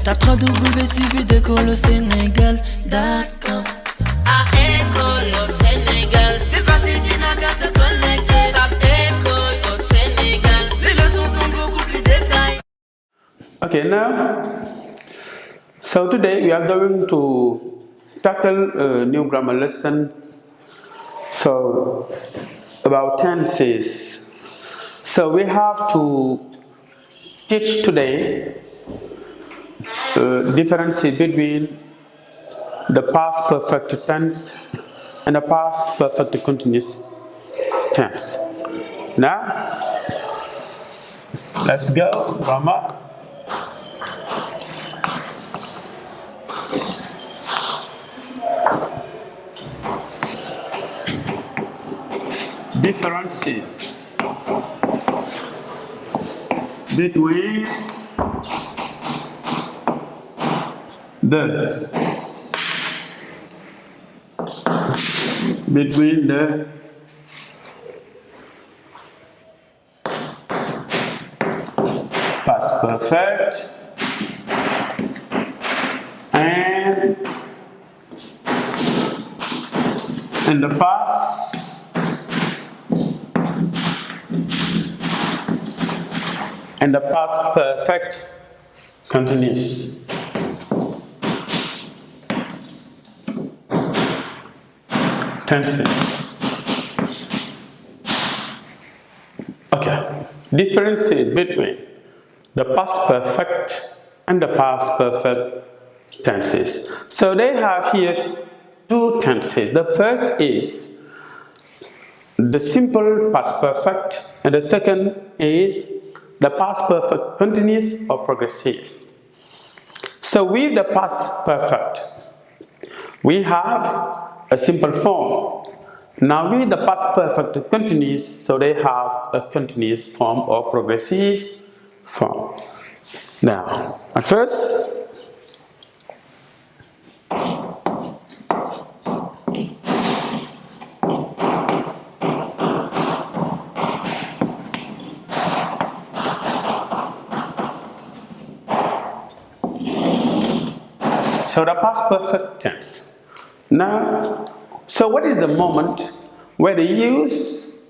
Tape www.suividecolosénégal.com. À École au Sénégal, c'est facile, tu n'as qu'à te connecter. Tape École au Sénégal, les leçons sont beaucoup plus détaillées. Okay, now, so today we are going to tackle a new grammar lesson. So, about tenses. So we have to teach today difference between the past perfect tense and the past perfect continuous tense. Now, let's go, grammar. Differences between the past perfect and the past perfect continuous. Tenses. Okay. Differences between the past perfect and the past perfect tenses. So they have here two tenses. The first is the simple past perfect, and the second is the past perfect continuous or progressive. So with the past perfect, we have a simple form. Now with the past perfect continuous, so they have a continuous form or progressive form. Now, at first, so the past perfect tense. Now, so what is the moment where they use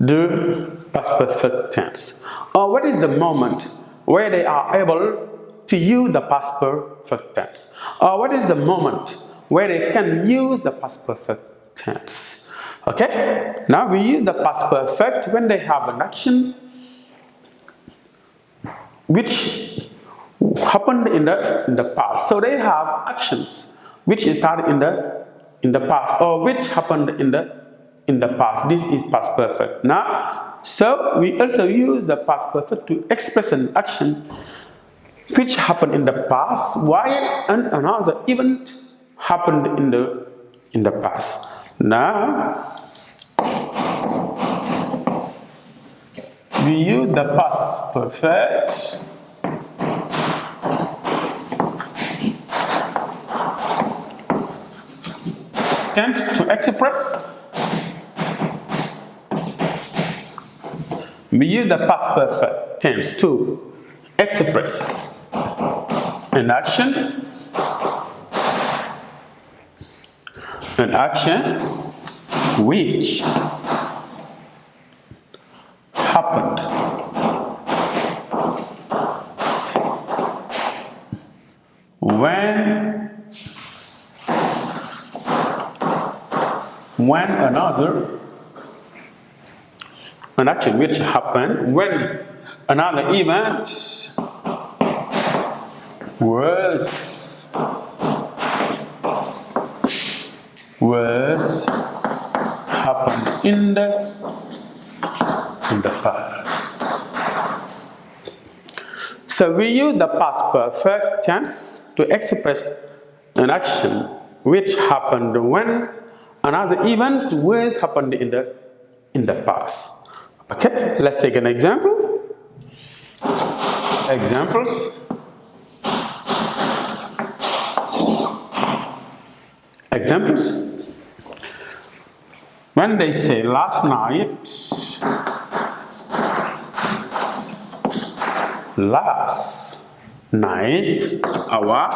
the past perfect tense? Or what is the moment where they are able to use the past perfect tense? Or what is the moment where they can use the past perfect tense? Okay, now we use the past perfect when they have an action which happened in the past. So they have actions which started in the past, or which happened in the past. This is past perfect. Now, so we also use the past perfect to express an action which happened in the past while another event happened in the past. Now, we use the past perfect tense to express. We use the past perfect tense to express an action which happened when an action which happened when another event was happened in the past. So we use the past perfect tense to express an action which happened when another event was happened in the past. Okay, let's take an example. Examples. When they say last night, last night, hour,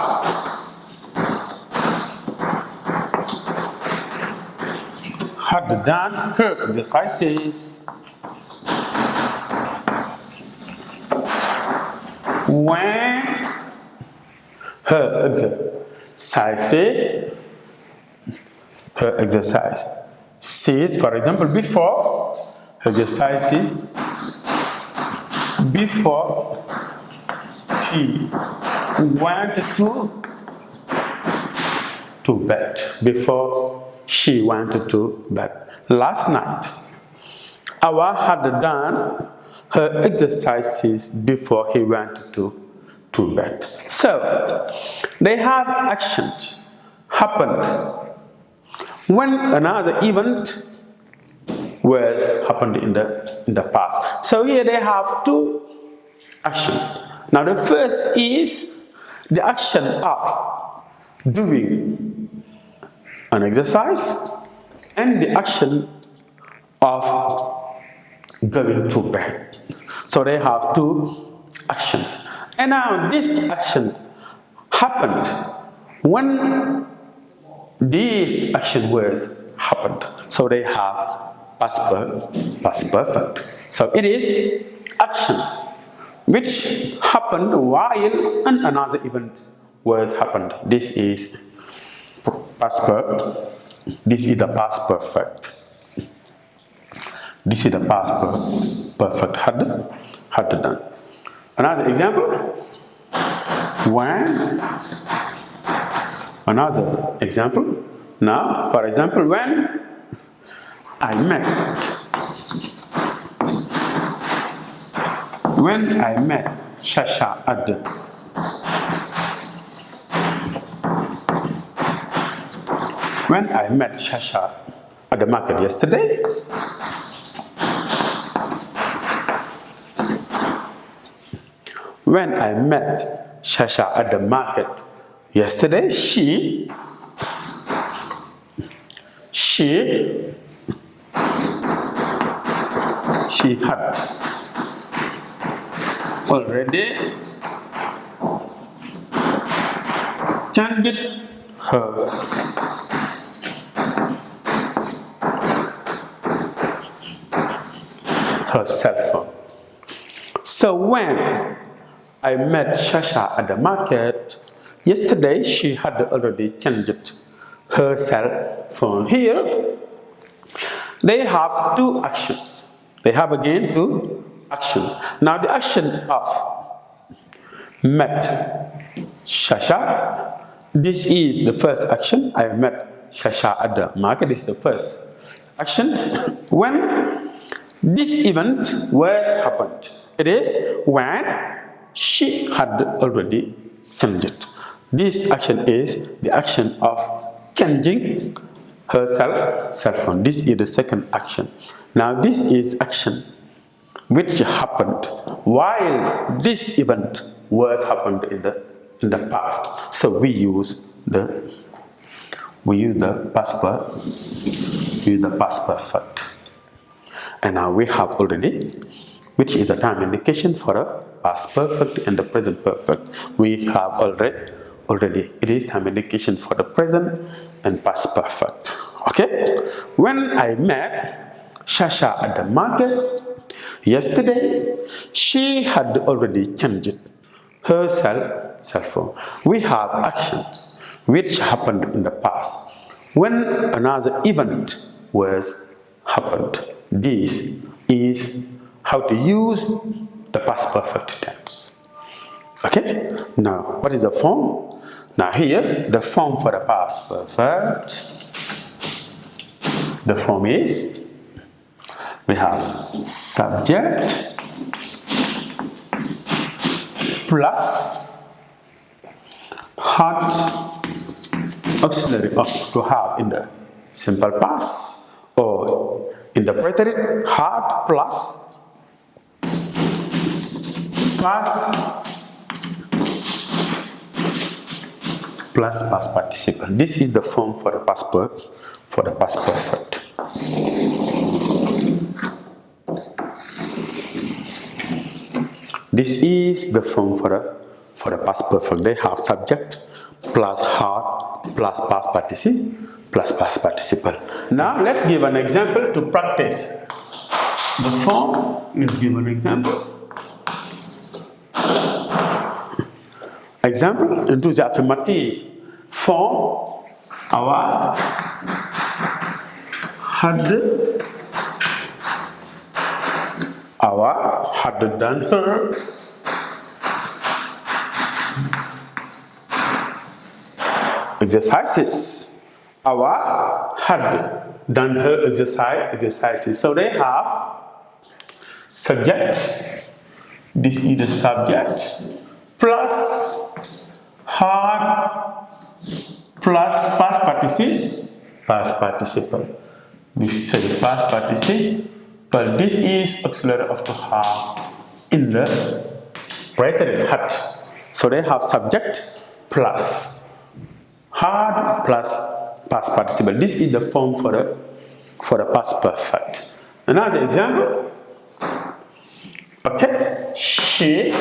had done her exercises when her exercise says, for example, before her exercises, before she went to bed, before she went to bed. Last night, Awa had done her exercises before he went to bed. So, they have actions happened when another event was happened in the past. So here they have two actions. Now the first is the action of doing an exercise and the action of going to bed. So they have two actions. And now this action happened when this action was happened. So they have past perfect. So it is actions which happened while another event was happened. This is past perfect. This is the past perfect. This is the past perfect had done. Another example. When. Another example. Now, for example, when I met Shasha at the market yesterday, when I met Shasha at the market yesterday, she had already changed her cell phone. So when I met Shasha at the market yesterday, she had already changed her cell phone. Here, they have two actions. They have again two actions. Now the action of met Shasha, this is the first action. I met Shasha at the market. This is the first action. When this event was happened, it is when she had already changed. This action is the action of changing her cell phone. This is the second action. Now this is action which happened while this event was happened in the past. So we use the past perfect. And now we have already, which is the time indication for the past perfect and the present perfect. We have already it is time indication for the present and past perfect. Okay? When I met Shasha at the market yesterday, she had already changed her cell phone. We have actions which happened in the past when another event was happened. This is how to use the past perfect tense. Okay? Now, what is the form? Now here, the form for the past perfect, the form is, we have subject plus had auxiliary to have in the simple past, or in the preterite had plus past participle. This is the form for the past perfect. This is the form for For the past perfect, they have subject plus had plus past participle plus past participle. Now let's give an example to practice the form. Let's give an example. Example into the affirmative form. Our had done her exercises. Our had done her exercises. So they have subject. This is the subject plus had plus past participle. This is the past participle. But this is auxiliary of to have in the preterite had. So they have subject plus had plus past participle. This is the form for the past perfect. Another example. Okay, she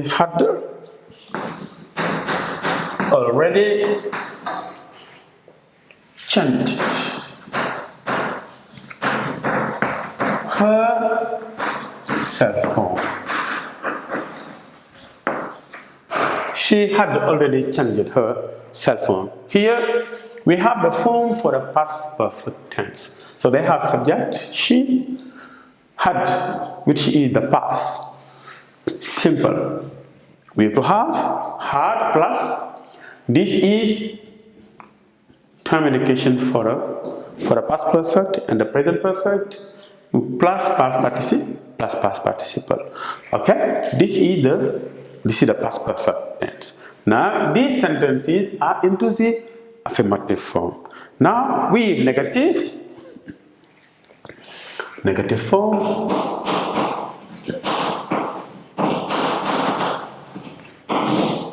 had already changed her cell phone. She had already changed her cell phone. Here we have the form for the past perfect tense. So they have subject she had, which is the past. Simple. We have to have had plus. This is term indication for a past perfect and the present perfect plus past participle. Okay, this is the past perfect tense. Now these sentences are into the affirmative form. Now with negative form.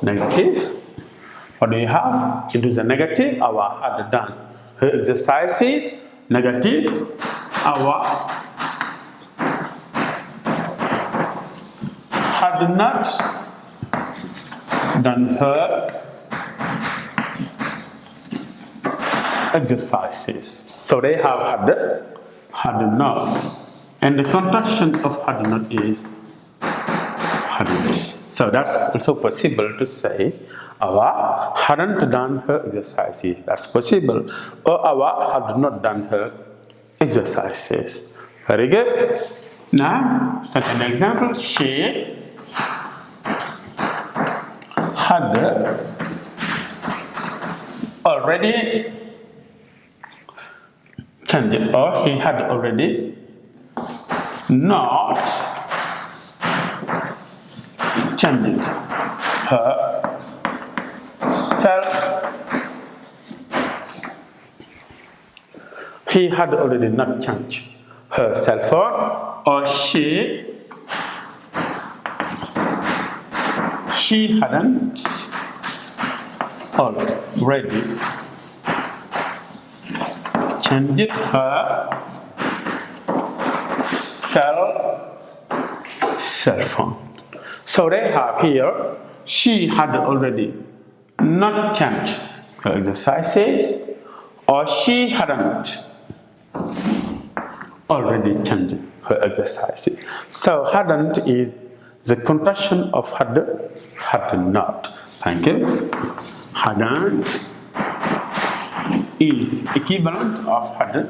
Negative. What do you have? Into the negative, our had done her exercises. Negative, our had not done her exercises. So they have had not. And the contraction of had not is hadn't. So that's also possible to say our hadn't done her exercises. That's possible. Or our had not done her exercises. Very good. Now, second example. She had already changed, or he had already not changed her cell. He had already not changed her cell phone, or she hadn't already changed her cell phone. So they have here, she had already not changed her exercises, or she hadn't already changed her exercises. So hadn't is the contraction of had not. Thank you. Hadn't is equivalent of had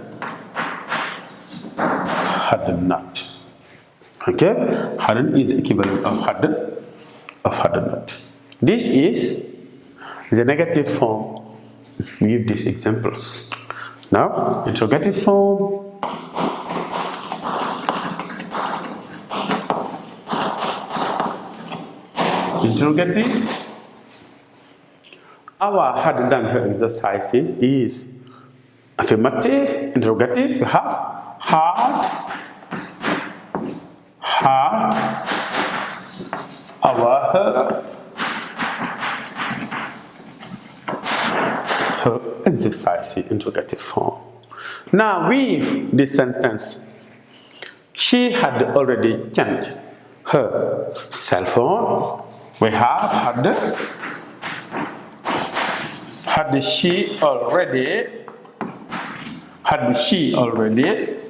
not. Okay, hadn't is the equivalent of had not. This is the negative form. We give these examples. Now, interrogative form. Interrogative. Our had done her exercises is affirmative. Interrogative. You have had her exercises. Interrogative form. Now with this sentence, she had already changed her cell phone. We have had she already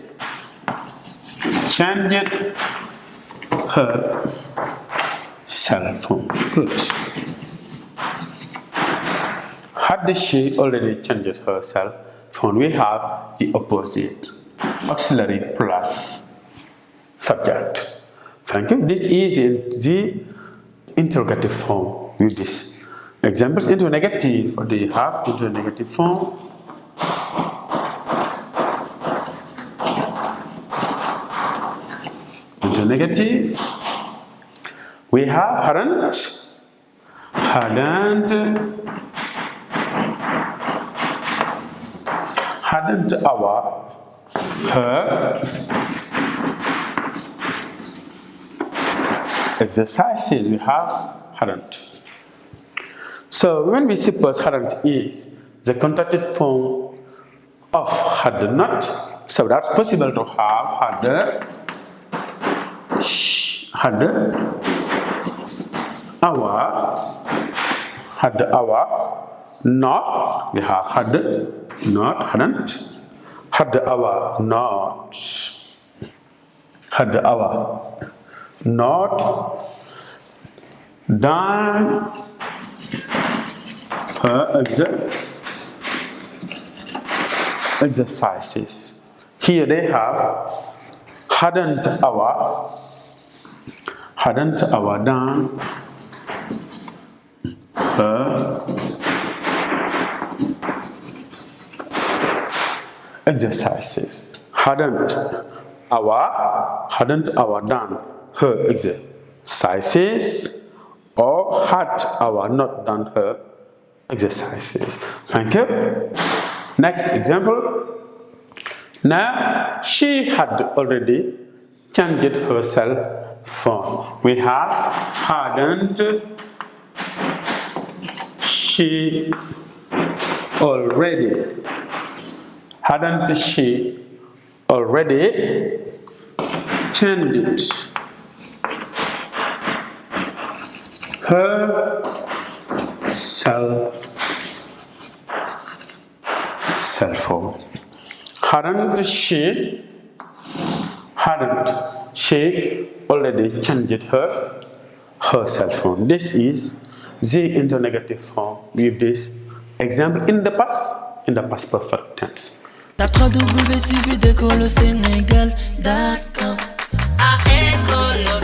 changed her cell phone? Good. Had she already changed her cell phone? We have the opposite, auxiliary plus subject. Thank you. This is in the interrogative form with this. Examples into negative. What do you have into negative form? Into negative, we have hadn't, our, her. Exercises, we have hadn't. So when we suppose hadn't is the contracted form of had not, so that's possible to have had our, not, we have had not, hadn't, had our, not, had our, not, done her exercises. Here they have hadn't our done her exercises. Hadn't our done her exercises, or had our not done her exercises. Thank you. Next example. Now she had already changed her cell phone. We have hadn't she already changed her cell phone. Hadn't she already changed her cell phone? This is the interrogative form with this example in the past perfect tense. Tape www.suividecolosénégal.com. À École au